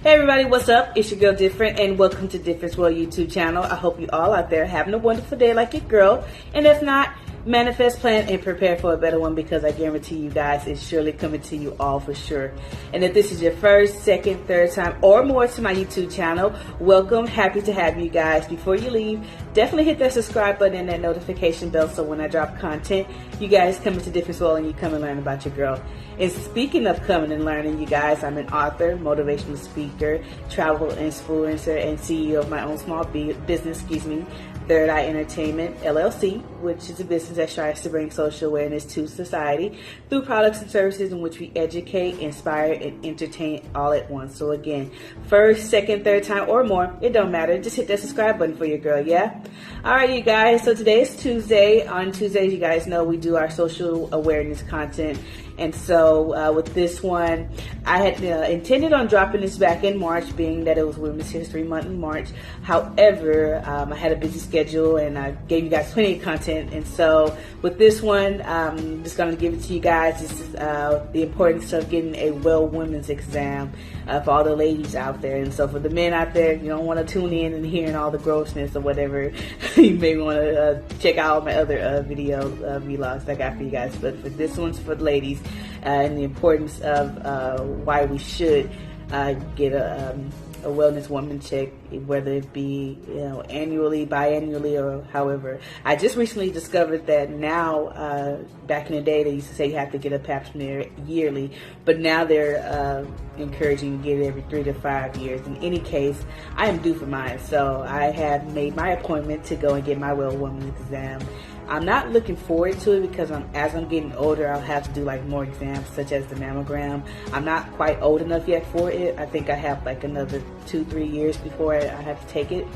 Hey everybody, what's up? It's your girl Different, and welcome to Different World YouTube channel. I hope you all out there having a wonderful day like your girl, and if not, manifest, plan, and prepare for a better one, because I guarantee you guys it's surely coming to you all for sure. And if this is your first, second, third time or more to my YouTube channel, welcome. Happy to have you guys. Before you leave, definitely hit that subscribe button and that notification bell so when I drop content, you guys come into Different World and you come and learn about your girl. And speaking of coming and learning, you guys, I'm an author, motivational speaker, travel influencer, and CEO of my own small business, Third Eye Entertainment, LLC, which is a business that strives to bring social awareness to society through products and services in which we educate, inspire, and entertain all at once. So again, first, second, third time, or more, it don't matter. Just hit that subscribe button for your girl, yeah? Alright, you guys, so today is Tuesday. On Tuesdays, you guys know we do our social awareness content. And so with this one, I had intended on dropping this back in March, being that it was Women's History Month in March. However, I had a busy schedule and I gave you guys plenty of content. And so with this one, I'm just going to give it to you guys. This is the importance of getting a well women's exam for all the ladies out there. And so for the men out there, you don't want to tune in and hearing all the grossness or whatever, you may want to check out my other video vlogs I got for you guys. But for this one's for the ladies. And the importance of why we should get a wellness woman check, whether it be annually, biannually, or however. I just recently discovered that now, back in the day, they used to say you have to get a pap smear yearly, but now they're encouraging you to get it every 3 to 5 years. In any case, I am due for mine, so I have made my appointment to go and get my well woman exam. I'm not looking forward to it because as I'm getting older, I'll have to do like more exams, such as the mammogram. I'm not quite old enough yet for it. I think I have like another 2-3 years before I have to take it.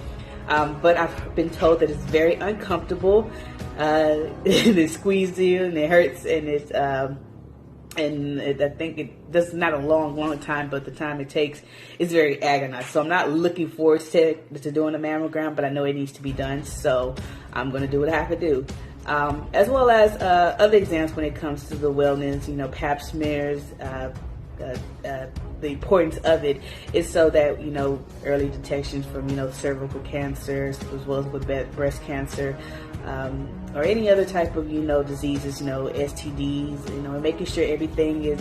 But I've been told that it's very uncomfortable. It squeezes you and it hurts, and it's I think it does not a long time, but the time it takes is very agonizing. So I'm not looking forward to doing a mammogram, but I know it needs to be done, so I'm going to do what I have to do. As well as other exams when it comes to the wellness, pap smears. The importance of it is so that early detection from cervical cancers, as well as with breast cancer, or any other type of diseases, STDs, and making sure everything is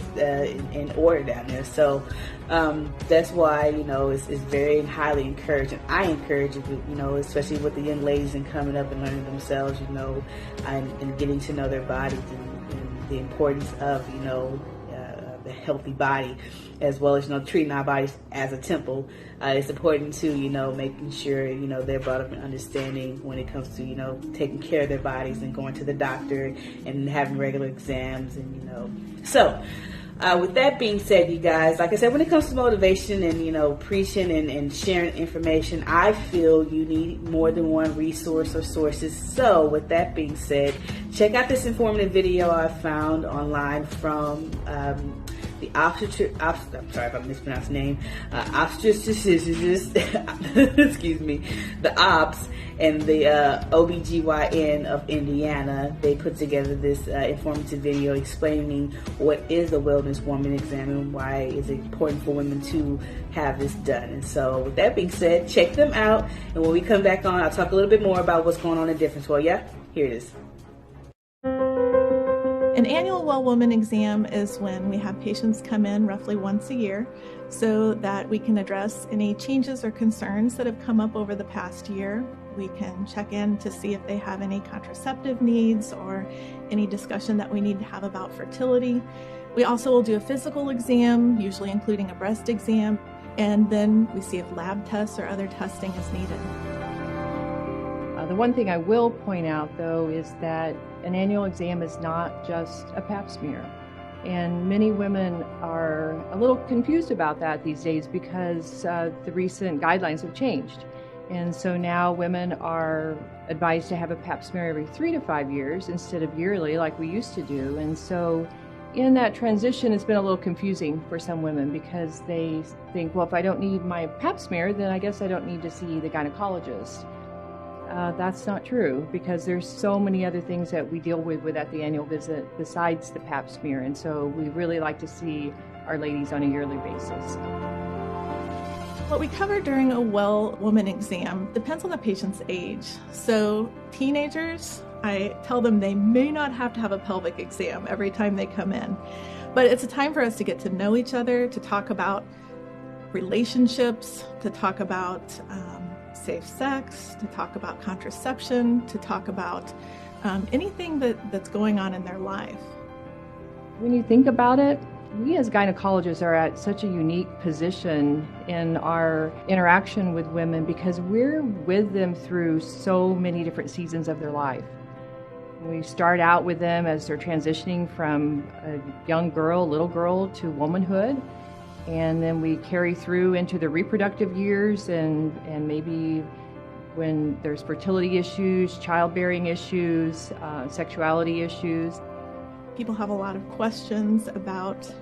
in order down there. So that's why it's very highly encouraged, and I encourage it, especially with the young ladies and coming up and learning themselves, and getting to know their bodies, and the importance of the healthy body, as well as treating our bodies as a temple. It's important to making sure they're brought up in understanding when it comes to taking care of their bodies and going to the doctor and having regular exams, and so with that being said, you guys, like I said, when it comes to motivation and preaching and sharing information, I feel you need more than one resource or sources. So with that being said, check out this informative video I found online from the I'm sorry if I mispronounced the name, excuse me, the OPS and the OBGYN of Indiana. They put together this informative video explaining what is a wellness woman exam and why it's important for women to have this done. And so with that being said, check them out, and when we come back on, I'll talk a little bit more about what's going on in Different. Well, yeah, here it is. An annual well woman exam is when we have patients come in roughly once a year so that we can address any changes or concerns that have come up over the past year. We can check in to see if they have any contraceptive needs or any discussion that we need to have about fertility. We also will do a physical exam, usually including a breast exam, and then we see if lab tests or other testing is needed. The one thing I will point out, though, is that an annual exam is not just a pap smear. And many women are a little confused about that these days because the recent guidelines have changed. And so now women are advised to have a pap smear every 3 to 5 years instead of yearly like we used to do. And so in that transition, it's been a little confusing for some women because they think, well, if I don't need my pap smear, then I guess I don't need to see the gynecologist. That's not true, because there's so many other things that we deal with at the annual visit besides the pap smear, and so we really like to see our ladies on a yearly basis. What we cover during a well woman exam depends on the patient's age. So teenagers, I tell them they may not have to have a pelvic exam every time they come in, but it's a time for us to get to know each other, to talk about relationships, to talk about safe sex, to talk about contraception, to talk about anything that's going on in their life. When you think about it, we as gynecologists are at such a unique position in our interaction with women because we're with them through so many different seasons of their life. We start out with them as they're transitioning from a young girl, little girl, to womanhood, and then we carry through into the reproductive years and maybe when there's fertility issues, childbearing issues, sexuality issues. People have a lot of questions about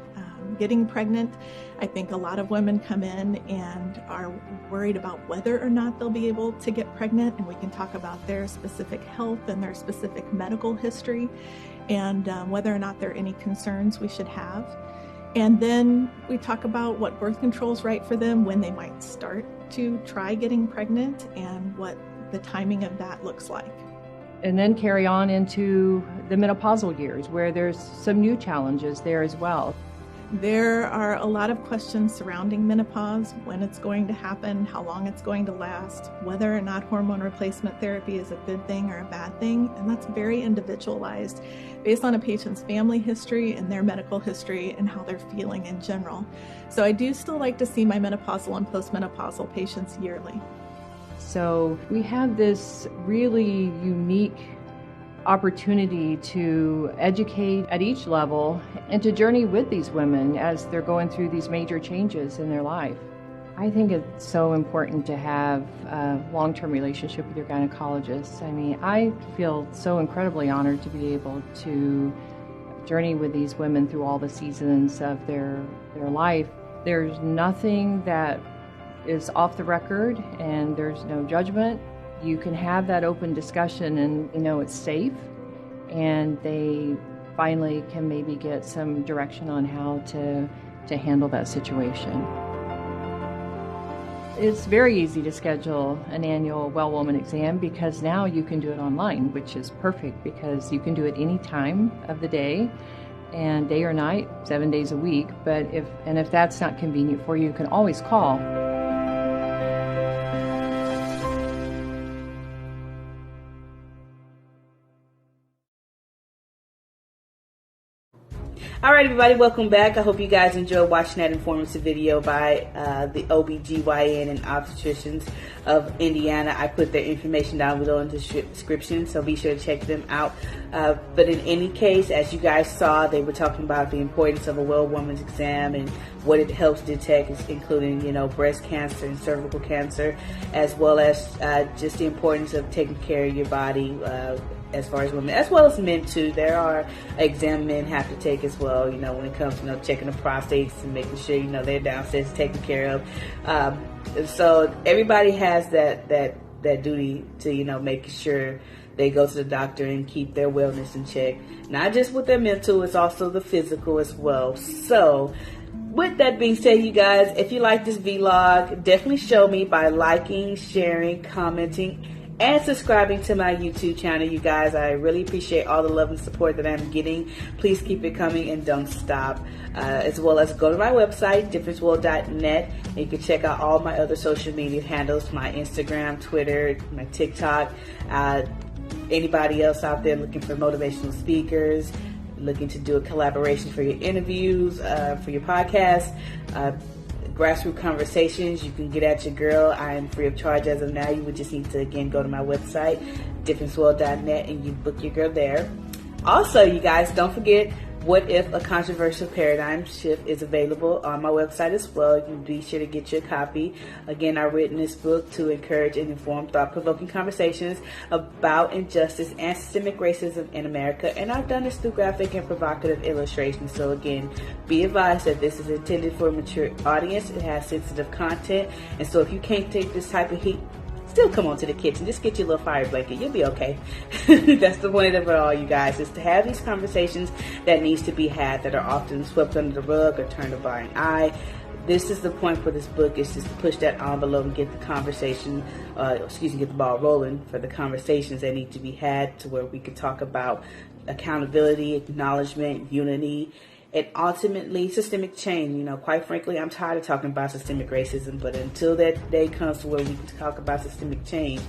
getting pregnant. I think a lot of women come in and are worried about whether or not they'll be able to get pregnant, and we can talk about their specific health and their specific medical history and whether or not there are any concerns we should have. And then we talk about what birth control is right for them, when they might start to try getting pregnant, and what the timing of that looks like. And then carry on into the menopausal years where there's some new challenges there as well. There are a lot of questions surrounding menopause, when it's going to happen, how long it's going to last, whether or not hormone replacement therapy is a good thing or a bad thing, and that's very individualized based on a patient's family history and their medical history and how they're feeling in general. So I do still like to see my menopausal and postmenopausal patients yearly. So we have this really unique opportunity to educate at each level and to journey with these women as they're going through these major changes in their life. I think it's so important to have a long-term relationship with your gynecologist. I mean, I feel so incredibly honored to be able to journey with these women through all the seasons of their life. There's nothing that is off the record and there's no judgment. You can have that open discussion and you know it's safe, and they finally can maybe get some direction on how to handle that situation. It's very easy to schedule an annual well woman exam because now you can do it online, which is perfect because you can do it any time of the day and day or night, 7 days a week. But if that's not convenient for you, you can always call. Alright everybody, welcome back. I hope you guys enjoyed watching that informative video by the OBGYN and obstetricians of Indiana. I put their information down below in the description, so be sure to check them out. But in any case, as you guys saw, they were talking about the importance of a well woman's exam and what it helps detect, including, breast cancer and cervical cancer, as well as just the importance of taking care of your body as far as women, as well as men too. There are exams men have to take as well, when it comes to checking the prostates and making sure they're downstairs taken care of. So everybody has that duty to making sure they go to the doctor and keep their wellness in check, not just with their mental, it's also the physical as well. So with that being said, you guys, if you like this vlog, definitely show me by liking, sharing, commenting, and subscribing to my YouTube channel. You guys, I really appreciate all the love and support that I'm getting. Please keep it coming and don't stop. As well as go to my website, differentworld.net, and you can check out all my other social media handles, my Instagram, Twitter, my TikTok. Anybody else out there looking for motivational speakers, looking to do a collaboration for your interviews, for your podcast, grassroots conversations, you can get at your girl. I am free of charge as of now. You would just need to, again, go to my website, differentworld.net, and you book your girl there. Also, you guys, don't forget, What If a Controversial Paradigm Shift is available on my website as well. You can be sure to get your copy. Again, I've written this book to encourage and inform thought-provoking conversations about injustice and systemic racism in America, and I've done this through graphic and provocative illustrations. So again, be advised that this is intended for a mature audience. It has sensitive content, and so if you can't take this type of heat, still come on to the kitchen. Just get your little fire blanket. You'll be okay. That's the point of it all, you guys, is to have these conversations that needs to be had, that are often swept under the rug or turned a blind eye. This is the point for this book, is just to push that envelope and get the conversation, get the ball rolling for the conversations that need to be had, to where we can talk about accountability, acknowledgement, unity, and ultimately systemic change. Quite frankly, I'm tired of talking about systemic racism, but until that day comes to where we can talk about systemic change,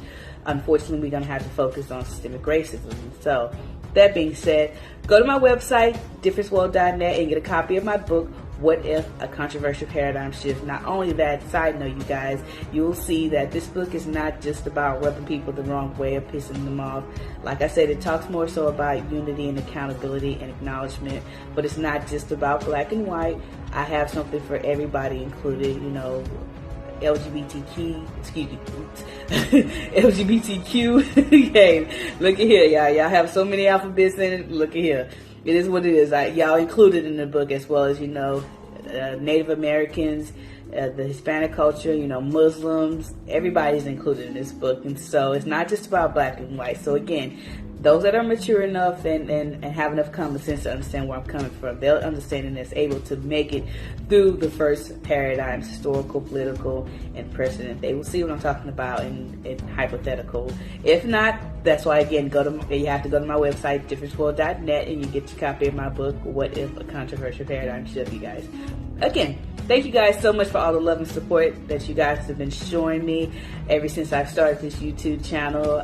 unfortunately, we're going to have to focus on systemic racism. So, that being said, go to my website, differenceworld.net, and get a copy of my book, What If? A Controversial Paradigm Shift. Not only that, side note, you guys, you'll see that this book is not just about rubbing people the wrong way or pissing them off. Like I said, it talks more so about unity and accountability and acknowledgement, but it's not just about black and white. I have something for everybody included, LGBTQ. Hey, look at here, y'all have so many alphabets in it. Look at here. It is what it is. Y'all included in the book, as well as, Native Americans, the Hispanic culture, Muslims. Everybody's included in this book. And so it's not just about black and white. So again, those that are mature enough and have enough common sense to understand where I'm coming from, they'll understand and is able to make it through the first paradigms, historical, political, and precedent. They will see what I'm talking about in hypothetical. If not, that's why, again, you have to go to my website, differenceworld.net, and you get your copy of my book, What If? A Controversial Paradigm Shift, you guys. Again, thank you guys so much for all the love and support that you guys have been showing me ever since I've started this YouTube channel.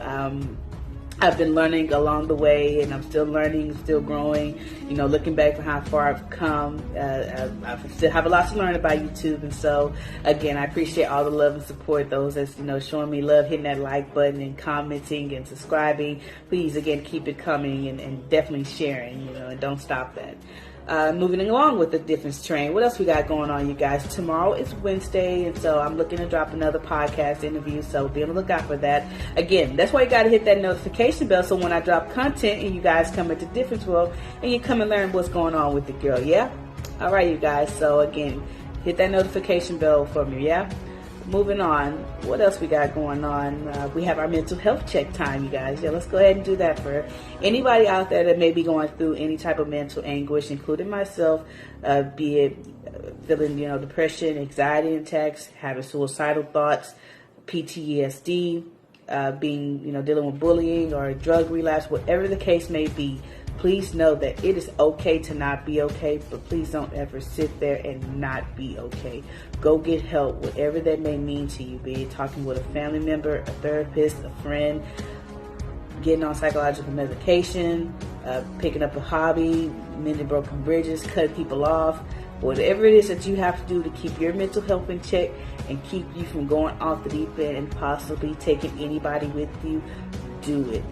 I've been learning along the way, and I'm still learning, still growing, looking back for how far I've come. I still have a lot to learn about YouTube. And so, again, I appreciate all the love and support, those that's, showing me love, hitting that like button and commenting and subscribing. Please, again, keep it coming and definitely sharing, and don't stop that. Moving along with the difference train. What else we got going on, you guys? Tomorrow is Wednesday, and so I'm looking to drop another podcast interview, so be on the lookout for that. Again, that's why you got to hit that notification bell, so when I drop content and you guys come into Difference World and you come and learn what's going on with the girl, yeah? All right, you guys. So again, hit that notification bell for me, yeah? Moving on, what else we got going on? We have our mental health check time, you guys. Yeah, let's go ahead and do that for anybody out there that may be going through any type of mental anguish, including myself, be it feeling, depression, anxiety attacks, having suicidal thoughts, PTSD, being, dealing with bullying or drug relapse, whatever the case may be. Please know that it is okay to not be okay, but please don't ever sit there and not be okay. Go get help, whatever that may mean to you, be it talking with a family member, a therapist, a friend, getting on psychological medication, picking up a hobby, mending broken bridges, cutting people off. Whatever it is that you have to do to keep your mental health in check and keep you from going off the deep end and possibly taking anybody with you, do it.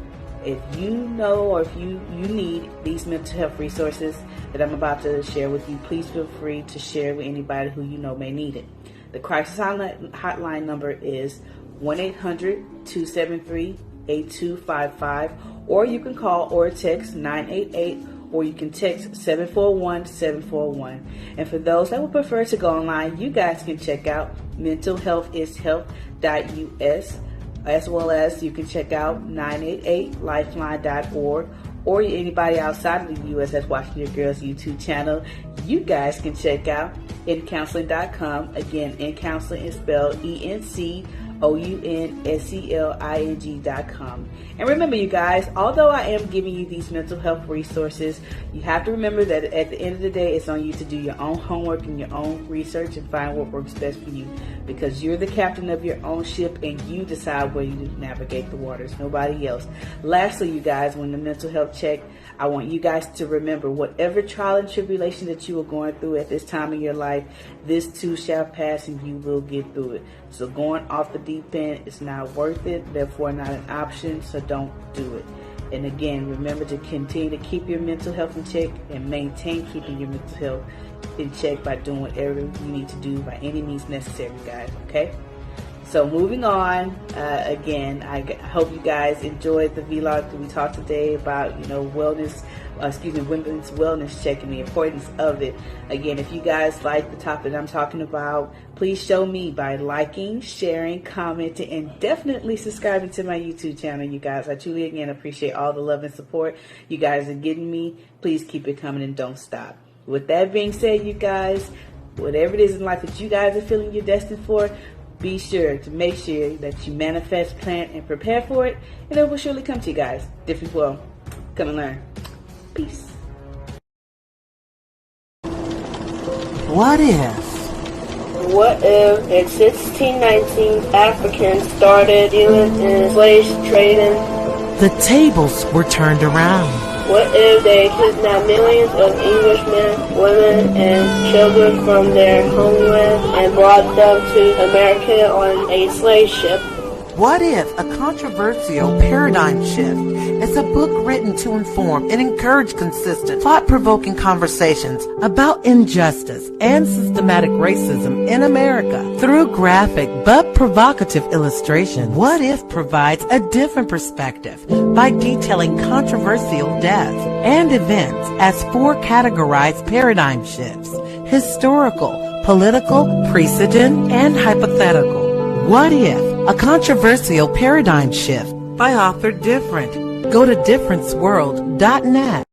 If you know or if you need these mental health resources that I'm about to share with you, please feel free to share with anybody who you know may need it. The crisis hotline number is 1-800-273-8255, or you can call or text 988, or you can text 741-741. And for those that would prefer to go online, you guys can check out mentalhealthishealth.us. as well as you can check out 988lifeline.org, or anybody outside of the U.S. that's watching your girl's YouTube channel, you guys can check out incounseling.com. Again, incounseling is spelled ENCOUNSELING.com. And remember, you guys, although I am giving you these mental health resources, you have to remember that at the end of the day, it's on you to do your own homework and your own research and find what works best for you, because you're the captain of your own ship and you decide where you navigate the waters, nobody else. Lastly, you guys, when the mental health check, I want you guys to remember, whatever trial and tribulation that you are going through at this time in your life, this too shall pass and you will get through it. So going off the deep end is not worth it, therefore not an option, so don't do it. And again, remember to continue to keep your mental health in check and maintain keeping your mental health in check by doing whatever you need to do by any means necessary, guys, okay? So moving on, again, I hope you guys enjoyed the vlog that we talked today about, women's wellness check and the importance of it. Again, if you guys like the topic I'm talking about, please show me by liking, sharing, commenting, and definitely subscribing to my YouTube channel, you guys. I truly, again, appreciate all the love and support you guys are getting me. Please keep it coming and don't stop. With that being said, you guys, whatever it is in life that you guys are feeling you're destined for, be sure to make sure that you manifest, plan, and prepare for it, and it will surely come to you guys. Different world. Come and learn. Peace. What if? What if in 1619 Africans started dealing in slave trading? The tables were turned around. What if they kidnapped millions of Englishmen, women, and children from their homeland and brought them to America on a slave ship? What if a controversial paradigm shift is a book written to inform and encourage consistent, thought-provoking conversations about injustice and systematic racism in America through graphic but provocative illustration? What if provides a different perspective by detailing controversial deaths and events as four categorized paradigm shifts: historical, political, precedent, and hypothetical? What if? A controversial paradigm shift by author Difernt. Go to differenceworld.net.